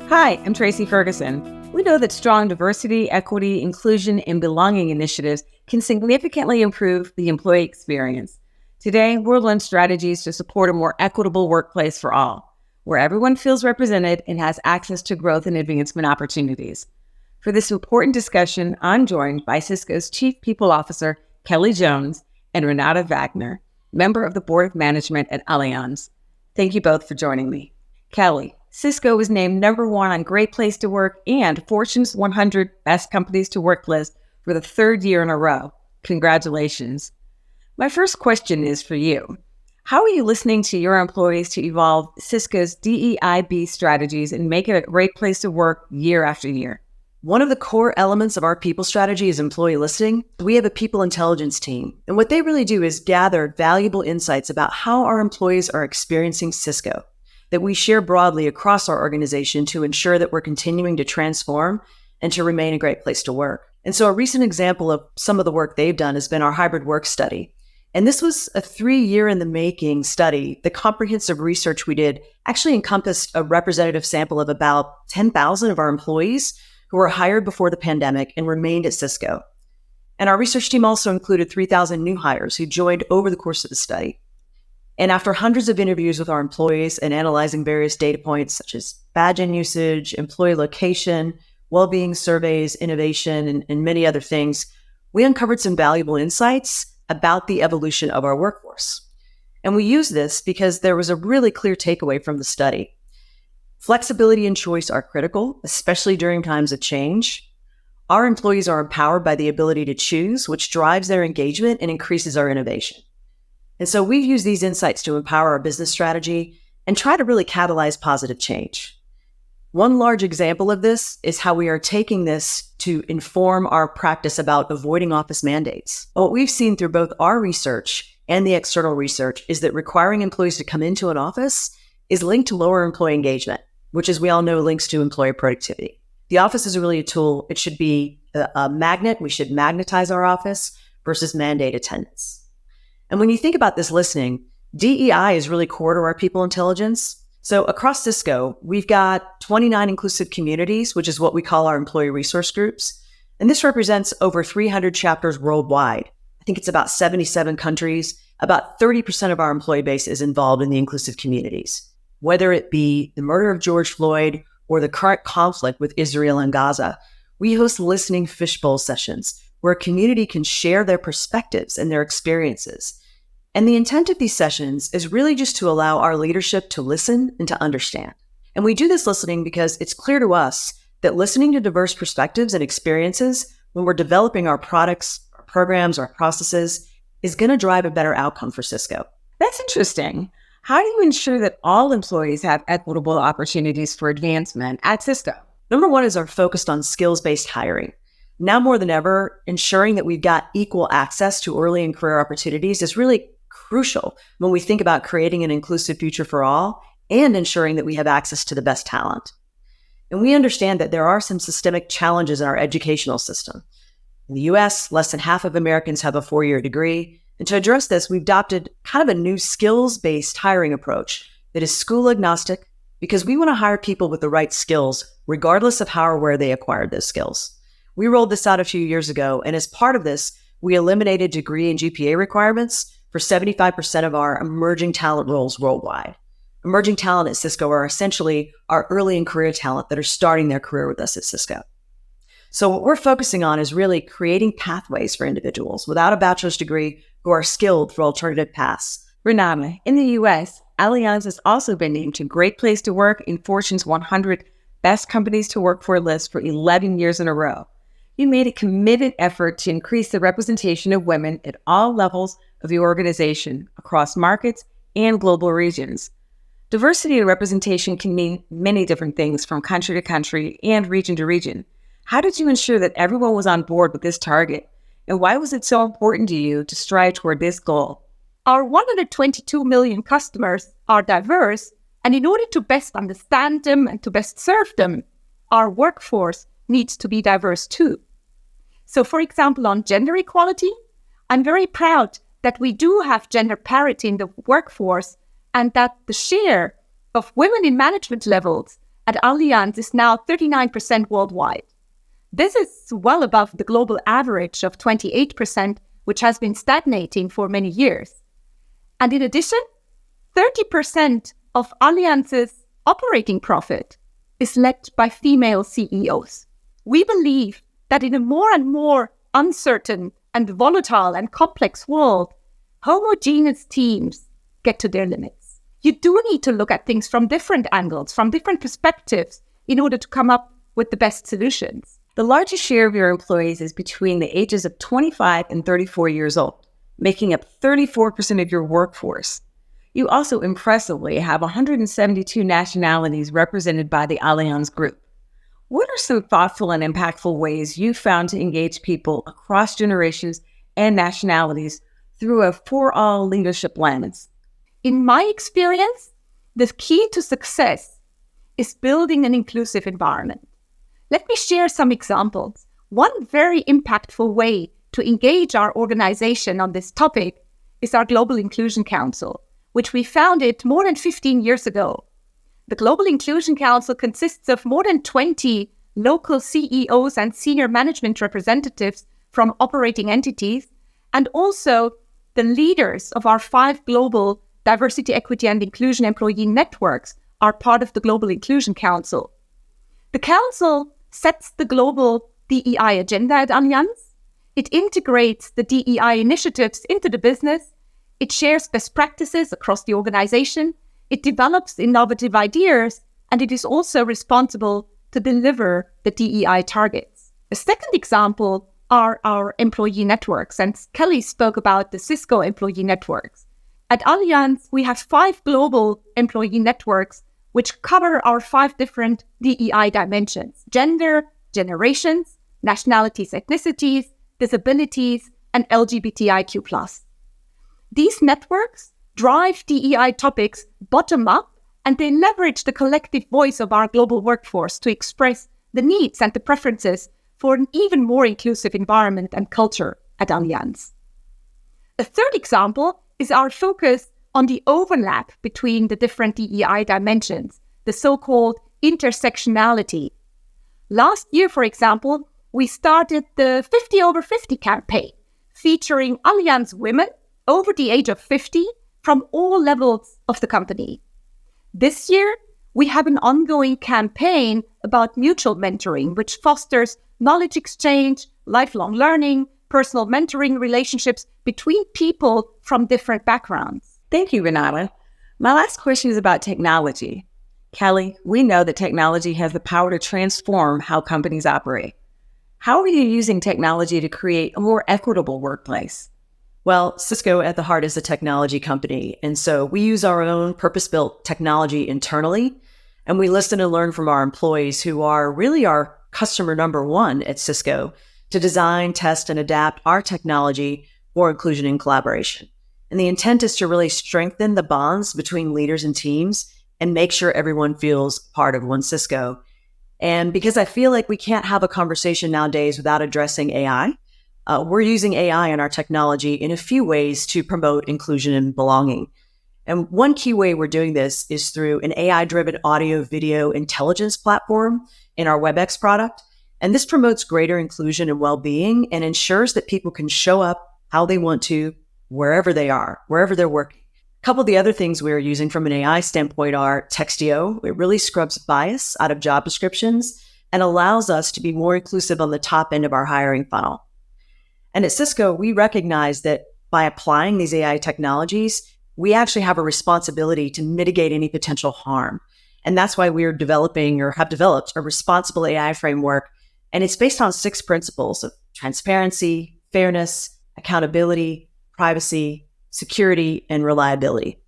Hi, I'm Tracy Ferguson. We know that strong diversity, equity, inclusion, and belonging initiatives can significantly improve the employee experience. Today, we'll learn strategies to support a more equitable workplace for all, where everyone feels represented and has access to growth and advancement opportunities. For this important discussion, I'm joined by Cisco's Chief People Officer, Kelly Jones, and Renata Wagner, member of the Board of Management at Allianz. Thank you both for joining me. Kelly, Cisco was named number one on Great Place to Work and Fortune's 100 Best Companies to Work list for the third year in a row. Congratulations. My first question is for you. How are you listening to your employees to evolve Cisco's DEIB strategies and make it a great place to work year after year? One of the core elements of our people strategy is employee listening. We have a people intelligence team, and what they really do is gather valuable insights about how our employees are experiencing Cisco that we share broadly across our organization to ensure that we're continuing to transform and to remain a great place to work. And so a recent example of some of the work they've done has been our hybrid work study. And this was a 3-year in the making study. The comprehensive research we did actually encompassed a representative sample of about 10,000 of our employees who were hired before the pandemic and remained at Cisco. And our research team also included 3,000 new hires who joined over the course of the study. And after hundreds of interviews with our employees and analyzing various data points such as badge-in usage, employee location, well-being surveys, innovation, and many other things, we uncovered some valuable insights about the evolution of our workforce. And we used this because there was a really clear takeaway from the study. Flexibility and choice are critical, especially during times of change. Our employees are empowered by the ability to choose, which drives their engagement and increases our innovation. And so we've used these insights to empower our business strategy and try to really catalyze positive change. One large example of this is how we are taking this to inform our practice about avoiding office mandates. What we've seen through both our research and the external research is that requiring employees to come into an office is linked to lower employee engagement, which, as we all know, links to employee productivity. The office is really a tool. It should be a magnet. We should magnetize our office versus mandate attendance. And when you think about this listening, DEI is really core to our people intelligence. So across Cisco, we've got 29 inclusive communities, which is what we call our employee resource groups. And this represents over 300 chapters worldwide. I think it's about 77 countries. About 30% of our employee base is involved in the inclusive communities, whether it be the murder of George Floyd or the current conflict with Israel and Gaza. We host listening fishbowl sessions where a community can share their perspectives and their experiences. And the intent of these sessions is really just to allow our leadership to listen and to understand. And we do this listening because it's clear to us that listening to diverse perspectives and experiences when we're developing our products, our programs, our processes is going to drive a better outcome for Cisco. That's interesting. How do you ensure that all employees have equitable opportunities for advancement at Cisco? Number one is our focus on skills-based hiring. Now more than ever, ensuring that we've got equal access to early and career opportunities is really crucial when we think about creating an inclusive future for all and ensuring that we have access to the best talent. And we understand that there are some systemic challenges in our educational system. In the US, less than half of Americans have a 4-year degree. And to address this, we've adopted kind of a new skills-based hiring approach that is school agnostic because we want to hire people with the right skills, regardless of how or where they acquired those skills. We rolled this out a few years ago, and as part of this, we eliminated degree and GPA requirements for 75% of our emerging talent roles worldwide. Emerging talent at Cisco are essentially our early and career talent that are starting their career with us at Cisco. So what we're focusing on is really creating pathways for individuals without a bachelor's degree who are skilled through alternative paths. Renata, in the U.S., Allianz has also been named to Great Place to Work in Fortune's 100 Best Companies to Work for list for 11 years in a row. You made a committed effort to increase the representation of women at all levels of the organization across markets and global regions. Diversity and representation can mean many different things from country to country and region to region. How did you ensure that everyone was on board with this target? And why was it so important to you to strive toward this goal? Our 122 million customers are diverse, and in order to best understand them and to best serve them, our workforce needs to be diverse too. So for example, on gender equality, I'm very proud that we do have gender parity in the workforce and that the share of women in management levels at Allianz is now 39% worldwide. This is well above the global average of 28%, which has been stagnating for many years. And in addition, 30% of Allianz's operating profit is led by female CEOs. We believe that in a more and more uncertain and volatile and complex world, homogeneous teams get to their limits. You do need to look at things from different angles, from different perspectives, in order to come up with the best solutions. The largest share of your employees is between the ages of 25 and 34 years old, making up 34% of your workforce. You also impressively have 172 nationalities represented by the Allianz Group. What are some thoughtful and impactful ways you found to engage people across generations and nationalities through a for-all leadership lens? In my experience, the key to success is building an inclusive environment. Let me share some examples. One very impactful way to engage our organization on this topic is our Global Inclusion Council, which we founded more than 15 years ago. The Global Inclusion Council consists of more than 20 local CEOs and senior management representatives from operating entities, and also the leaders of our 5 global diversity, equity, and inclusion employee networks are part of the Global Inclusion Council. The council sets the global DEI agenda at Allianz. It integrates the DEI initiatives into the business. It shares best practices across the organization. It develops innovative ideas, and it is also responsible to deliver the DEI targets. A second example are our employee networks, and Kelly spoke about the Cisco employee networks. At Allianz, we have 5 global employee networks which cover our 5 different DEI dimensions: gender, generations, nationalities, ethnicities, disabilities, and LGBTIQ+. These networks drive DEI topics bottom up, and they leverage the collective voice of our global workforce to express the needs and the preferences for an even more inclusive environment and culture at Allianz. A third example is our focus on the overlap between the different DEI dimensions, the so-called intersectionality. Last year, for example, we started the 50 over 50 campaign, featuring Allianz women over the age of 50 from all levels of the company. This year, we have an ongoing campaign about mutual mentoring, which fosters knowledge exchange, lifelong learning, personal mentoring relationships between people from different backgrounds. Thank you, Renata. My last question is about technology. Kelly, we know that technology has the power to transform how companies operate. How are you using technology to create a more equitable workplace? Well, Cisco at the heart is a technology company, and so we use our own purpose-built technology internally, and we listen and learn from our employees, who are really our customer number one at Cisco, to design, test, and adapt our technology for inclusion and collaboration. And the intent is to really strengthen the bonds between leaders and teams and make sure everyone feels part of One Cisco. And because I feel like we can't have a conversation nowadays without addressing AI, we're using AI in our technology in a few ways to promote inclusion and belonging. And one key way we're doing this is through an AI-driven audio-video intelligence platform in our WebEx product. And this promotes greater inclusion and well-being and ensures that people can show up how they want to, wherever they are, wherever they're working. A couple of the other things we're using from an AI standpoint are Textio. It really scrubs bias out of job descriptions and allows us to be more inclusive on the top end of our hiring funnel. And at Cisco, we recognize that by applying these AI technologies, we actually have a responsibility to mitigate any potential harm. And that's why we're developing or have developed a responsible AI framework. And it's based on 6 principles of transparency, fairness, accountability, privacy, security, and reliability.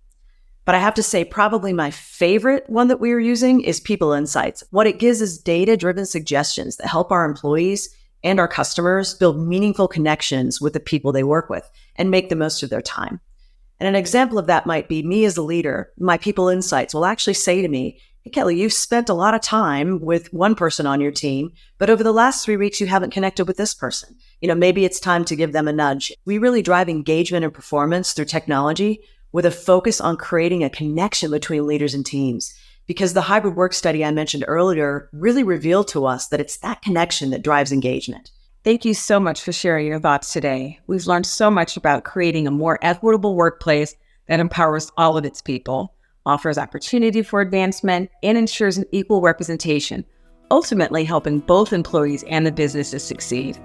But I have to say, probably my favorite one that we are using is People Insights. What it gives is data-driven suggestions that help our employees and our customers build meaningful connections with the people they work with and make the most of their time. And an example of that might be me as a leader. My People Insights will actually say to me, "Hey, Kelly, you've spent a lot of time with one person on your team, but over the last 3 weeks, you haven't connected with this person. Maybe it's time to give them a nudge." We really drive engagement and performance through technology with a focus on creating a connection between leaders and teams. because the hybrid work study I mentioned earlier really revealed to us that it's that connection that drives engagement. Thank you so much for sharing your thoughts today. We've learned so much about creating a more equitable workplace that empowers all of its people, offers opportunity for advancement, and ensures an equal representation, ultimately helping both employees and the business to succeed.